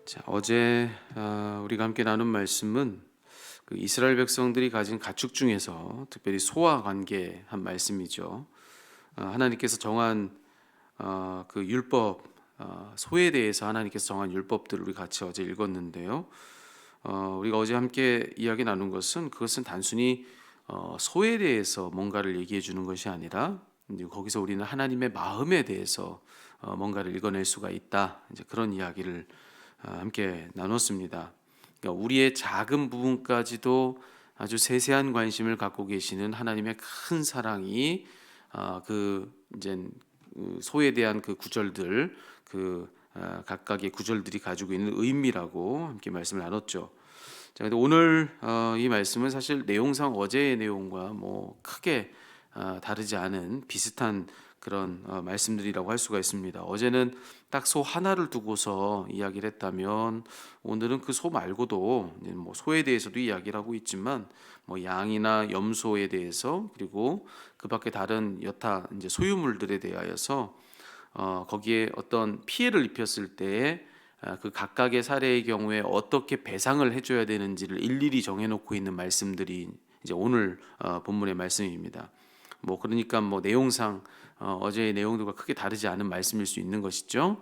자, 어제 우리가 함께 나눈 말씀은 그 이스라엘 백성들이 가진 가축 중에서 특별히 소와 관계한 말씀이죠. 하나님께서 정한 그 율법, 소에 대해서 하나님께서 정한 율법들을 우리 같이 어제 읽었는데요. 우리가 어제 함께 이야기 나눈 것은 그것은 단순히 소에 대해서 뭔가를 얘기해 주는 것이 아니라 이제 거기서 우리는 하나님의 마음에 대해서 뭔가를 읽어낼 수가 있다. 이제 그런 이야기를 함께 나눴습니다. 그러니까 우리의 작은 부분까지도 아주 세세한 관심을 갖고 계시는 하나님의 큰 사랑이 그 이제 소에 대한 그 구절들 각각의 구절들이 가지고 있는 의미라고 함께 말씀을 나눴죠. 자, 근데 오늘 이 말씀은 사실 내용상 어제의 내용과 뭐 크게 다르지 않은 비슷한 그런 말씀들이라고 할 수가 있습니다. 어제는 딱 소 하나를 두고서 이야기를 했다면 오늘은 그 소 말고도 이제 뭐 소에 대해서도 이야기를 하고 있지만 뭐 양이나 염소에 대해서 그리고 그 밖에 다른 여타 이제 소유물들에 대하여서 거기에 어떤 피해를 입혔을 때에 그 각각의 사례의 경우에 어떻게 배상을 해줘야 되는지를 일일이 정해놓고 있는 말씀들이 이제 오늘 본문의 말씀입니다. 뭐 그러니까 뭐 내용상 어제의 내용들과 크게 다르지 않은 말씀일 수 있는 것이죠.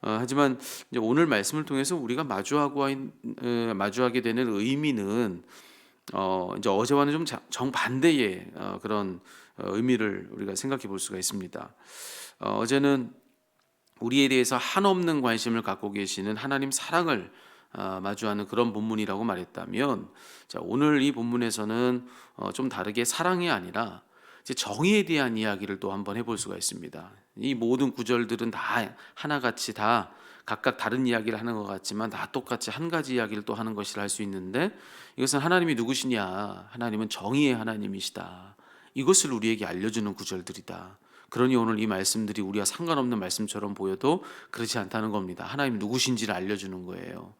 하지만 이제 오늘 말씀을 통해서 우리가 마주하게 되는 의미는 이제 어제와는 좀 정반대의 그런 의미를 우리가 생각해 볼 수가 있습니다. 어제는 우리에 대해서 한없는 관심을 갖고 계시는 하나님 사랑을 마주하는 그런 본문이라고 말했다면, 자, 오늘 이 본문에서는 좀 다르게 사랑이 아니라 이제 정의에 대한 이야기를 또 한번 해볼 수가 있습니다. 이 모든 구절들은 다 하나같이 다 각각 다른 이야기를 하는 것 같지만 다 똑같이 한 가지 이야기를 또 하는 것이라 할 수 있는데, 이것은 하나님이 누구시냐? 하나님은 정의의 하나님이시다. 이것을 우리에게 알려주는 구절들이다. 그러니 오늘 이 말씀들이 우리와 상관없는 말씀처럼 보여도 그렇지 않다는 겁니다. 하나님 누구신지를 알려주는 거예요.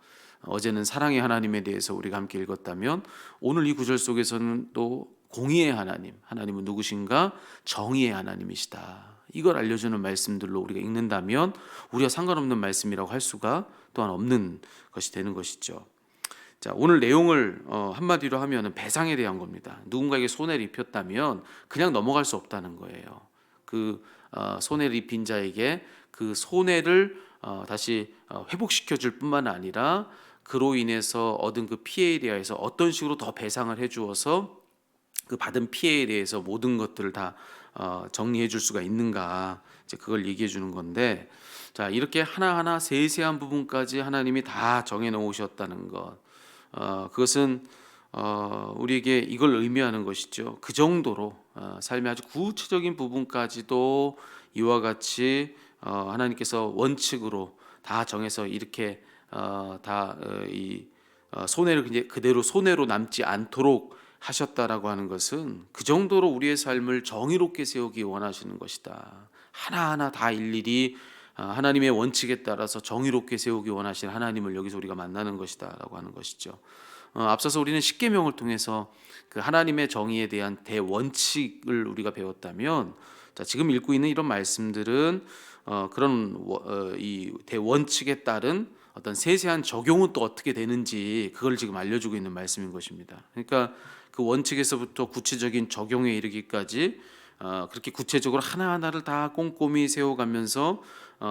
어제는 사랑의 하나님에 대해서 우리가 함께 읽었다면 오늘 이 구절 속에서는 또 공의의 하나님, 하나님은 누구신가? 정의의 하나님이시다. 이걸 알려주는 말씀들로 우리가 읽는다면 우리와 상관없는 말씀이라고 할 수가 또한 없는 것이 되는 것이죠. 자, 오늘 내용을 한마디로 하면 배상에 대한 겁니다. 누군가에게 손해를 입혔다면 그냥 넘어갈 수 없다는 거예요. 그 손해를 입힌 자에게 그 손해를 다시 회복시켜 줄 뿐만 아니라 그로 인해서 얻은 그 피해에 대해서 어떤 식으로 더 배상을 해 주어서 그 받은 피해에 대해서 모든 것들을 다 정리해 줄 수가 있는가, 이제 그걸 얘기해 주는 건데, 자, 이렇게 하나하나 세세한 부분까지 하나님이 다 정해 놓으셨다는 것, 그것은 우리에게 이걸 의미하는 것이죠. 그 정도로 삶의 아주 구체적인 부분까지도 이와 같이 하나님께서 원칙으로 다 정해서 이렇게 다이 손해를 그대로 손해로 남지 않도록 하셨다라고 하는 것은 그 정도로 우리의 삶을 정의롭게 세우기 원하시는 것이다. 하나하나 다 일일이 하나님의 원칙에 따라서 정의롭게 세우기 원하시는 하나님을 여기서 우리가 만나는 것이다라고 하는 것이죠. 앞서서 우리는 십계명을 통해서 그 하나님의 정의에 대한 대원칙을 우리가 배웠다면, 자, 지금 읽고 있는 이런 말씀들은 그런 이 대원칙에 따른 어떤 세세한 적용은 또 어떻게 되는지 그걸 지금 알려주고 있는 말씀인 것입니다. 그러니까 그 원칙에서부터 구체적인 적용에 이르기까지 그렇게 구체적으로 하나하나를 다 꼼꼼히 세워가면서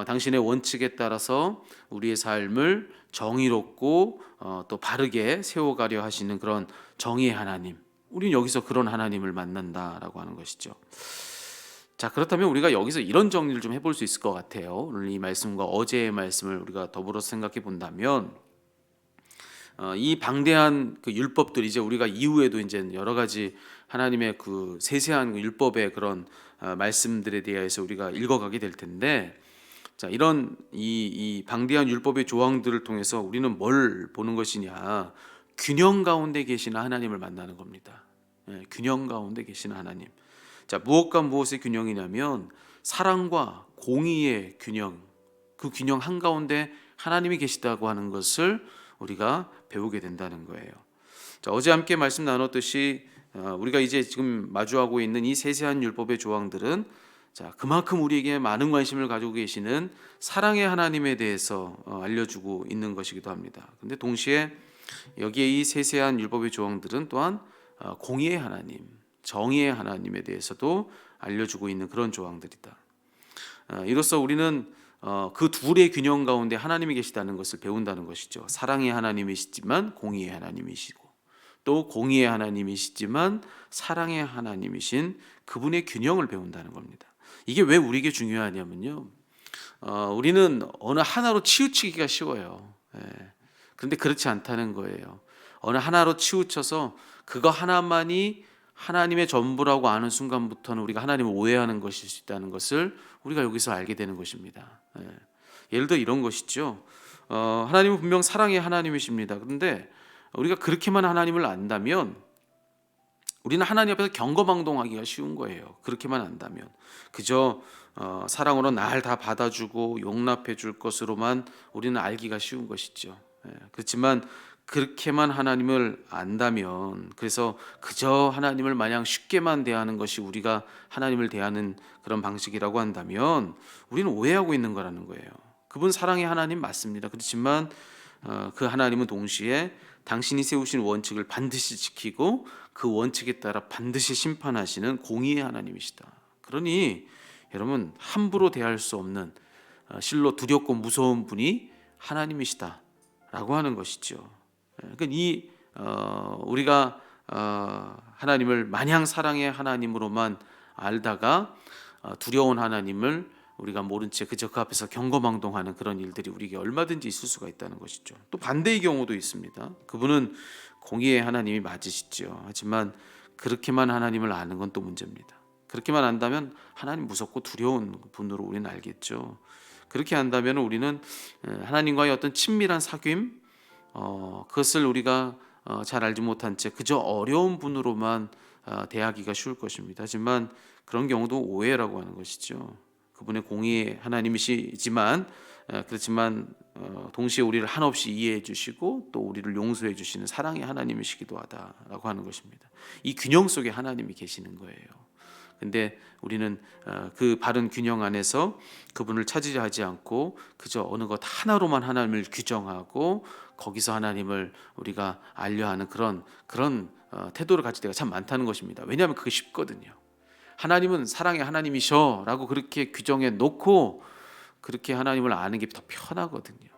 당신의 원칙에 따라서 우리의 삶을 정의롭고 또 바르게 세워가려 하시는 그런 정의의 하나님, 우리는 여기서 그런 하나님을 만난다라고 하는 것이죠. 자, 그렇다면 우리가 여기서 이런 정리를 좀 해볼 수 있을 것 같아요. 오늘 이 말씀과 어제의 말씀을 우리가 더불어 생각해 본다면, 이 방대한 그 율법들, 이제 우리가 이후에도 이제 여러 가지 하나님의 그 세세한 율법의 그런 말씀들에 대해서 우리가 읽어가게 될 텐데, 자, 이런 이 방대한 율법의 조항들을 통해서 우리는 뭘 보는 것이냐? 균형 가운데 계시는 하나님을 만나는 겁니다. 균형 가운데 계시는 하나님. 자, 무엇과 무엇의 균형이냐면 사랑과 공의의 균형, 그 균형 한가운데 하나님이 계시다고 하는 것을 우리가 배우게 된다는 거예요. 자, 어제 함께 말씀 나눴듯이 우리가 이제 지금 마주하고 있는 이 세세한 율법의 조항들은 자, 그만큼 우리에게 많은 관심을 가지고 계시는 사랑의 하나님에 대해서 알려주고 있는 것이기도 합니다. 근데 동시에 여기에 이 세세한 율법의 조항들은 또한 공의의 하나님, 정의의 하나님에 대해서도 알려주고 있는 그런 조항들이다. 이로써 우리는 그 둘의 균형 가운데 하나님이 계시다는 것을 배운다는 것이죠. 사랑의 하나님이시지만 공의의 하나님이시고, 또 공의의 하나님이시지만 사랑의 하나님이신 그분의 균형을 배운다는 겁니다. 이게 왜 우리에게 중요하냐면요, 우리는 어느 하나로 치우치기가 쉬워요. 그런데 그렇지 않다는 거예요. 어느 하나로 치우쳐서 그거 하나만이 하나님의 전부라고 아는 순간부터는 우리가 하나님을 오해하는 것일 수 있다는 것을 우리가 여기서 알게 되는 것입니다. 예를 들어 이런 것이죠. 하나님은 분명 사랑의 하나님이십니다. 그런데 우리가 그렇게만 하나님을 안다면 우리는 하나님 앞에서 경거망동하기가 쉬운 거예요. 그렇게만 안다면 그저 사랑으로 날 다 받아주고 용납해 줄 것으로만 우리는 알기가 쉬운 것이죠. 그렇지만 그렇게만 하나님을 안다면, 그래서 그저 하나님을 마냥 쉽게만 대하는 것이 우리가 하나님을 대하는 그런 방식이라고 한다면 우리는 오해하고 있는 거라는 거예요. 그분 사랑의 하나님 맞습니다. 그렇지만 그 하나님은 동시에 당신이 세우신 원칙을 반드시 지키고 그 원칙에 따라 반드시 심판하시는 공의의 하나님이시다. 그러니 여러분, 함부로 대할 수 없는 실로 두렵고 무서운 분이 하나님이시다라고 하는 것이죠. 그러니까 우리가 하나님을 마냥 사랑의 하나님으로만 알다가 두려운 하나님을 우리가 모른 채 그저 그 앞에서 경거망동하는 그런 일들이 우리에게 얼마든지 있을 수가 있다는 것이죠. 또 반대의 경우도 있습니다. 그분은 공의의 하나님이 맞으시죠. 하지만 그렇게만 하나님을 아는 건 또 문제입니다. 그렇게만 안다면 하나님 무섭고 두려운 분으로 우리는 알겠죠. 그렇게 한다면 우리는 하나님과의 어떤 친밀한 사귐, 그것을 우리가 잘 알지 못한 채 그저 어려운 분으로만 대하기가 쉬울 것입니다. 하지만 그런 경우도 오해라고 하는 것이죠. 그분의 공의의 하나님이시지만 그렇지만 동시에 우리를 한없이 이해해 주시고 또 우리를 용서해 주시는 사랑의 하나님이시기도 하다라고 하는 것입니다. 이 균형 속에 하나님이 계시는 거예요. 근데 우리는 그 바른 균형 안에서 그분을 찾으려 하지 않고 그저 어느 것 하나로만 하나님을 규정하고 거기서 하나님을 우리가 알려하는 그런 태도를 가질 때가 참 많다는 것입니다. 왜냐하면 그게 쉽거든요. 하나님은 사랑의 하나님이셔라고 그렇게 규정해 놓고 그렇게 하나님을 아는 게 더 편하거든요.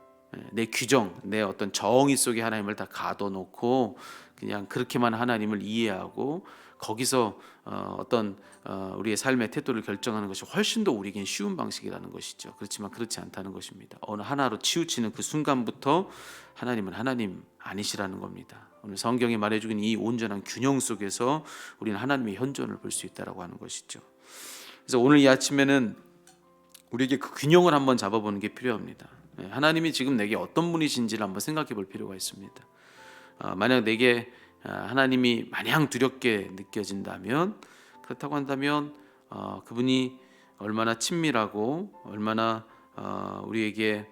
내 규정, 내 어떤 정의 속에 하나님을 다 가둬놓고 그냥 그렇게만 하나님을 이해하고 거기서 어떤 우리의 삶의 태도를 결정하는 것이 훨씬 더 우리에겐 쉬운 방식이라는 것이죠. 그렇지만 그렇지 않다는 것입니다. 어느 하나로 치우치는 그 순간부터 하나님은 하나님 아니시라는 겁니다. 오늘 성경이 말해주긴 이 온전한 균형 속에서 우리는 하나님의 현존을 볼 수 있다라고 하는 것이죠. 그래서 오늘 이 아침에는 우리에게 그 균형을 한번 잡아보는 게 필요합니다. 하나님이 지금 내게 어떤 분이신지를 한번 생각해 볼 필요가 있습니다. 만약 내게 하나님이 마냥 두렵게 느껴진다면, 그렇다고 한다면 그분이 얼마나 친밀하고 얼마나 우리에게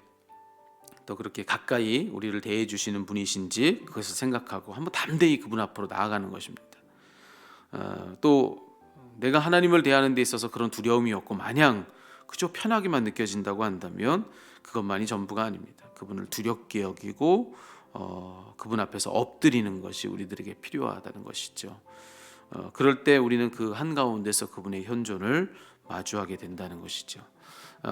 또 그렇게 가까이 우리를 대해 주시는 분이신지 그것을 생각하고 한번 담대히 그분 앞으로 나아가는 것입니다. 또 내가 하나님을 대하는 데 있어서 그런 두려움이 없고 마냥 그저 편하게만 느껴진다고 한다면 그것만이 전부가 아닙니다. 그분을 두렵게 여기고 그분 앞에서 엎드리는 것이 우리들에게 필요하다는 것이죠. 그럴 때 우리는 그 한가운데서 그분의 현존을 마주하게 된다는 것이죠.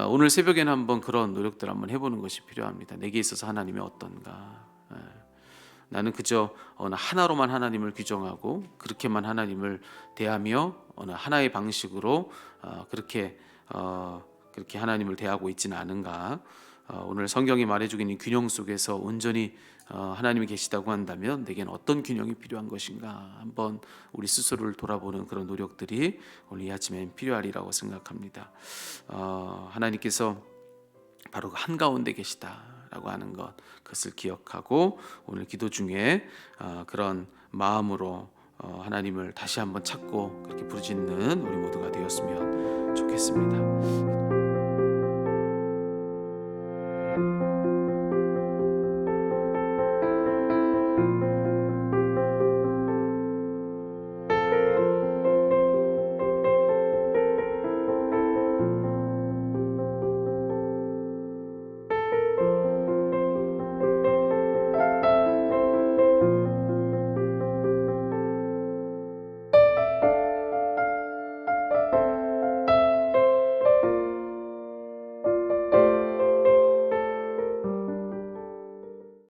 오늘 새벽에는 한번 그런 노력들 한번 해보는 것이 필요합니다. 내게 있어서 하나님이 어떤가? 나는 그저 어느 하나로만 하나님을 규정하고 그렇게만 하나님을 대하며 어느 하나의 방식으로 그렇게 하나님을 대하고 있지는 않은가? 오늘 성경이 말해주긴 이 균형 속에서 온전히 하나님이 계시다고 한다면 내게는 어떤 균형이 필요한 것인가? 한번 우리 스스로를 돌아보는 그런 노력들이 오늘 이 아침엔 필요하리라고 생각합니다. 하나님께서 바로 그 한가운데 계시다라고 하는 것, 그것을 기억하고 오늘 기도 중에 그런 마음으로 하나님을 다시 한번 찾고 그렇게 부르짖는 우리 모두가 되었으면 좋겠습니다.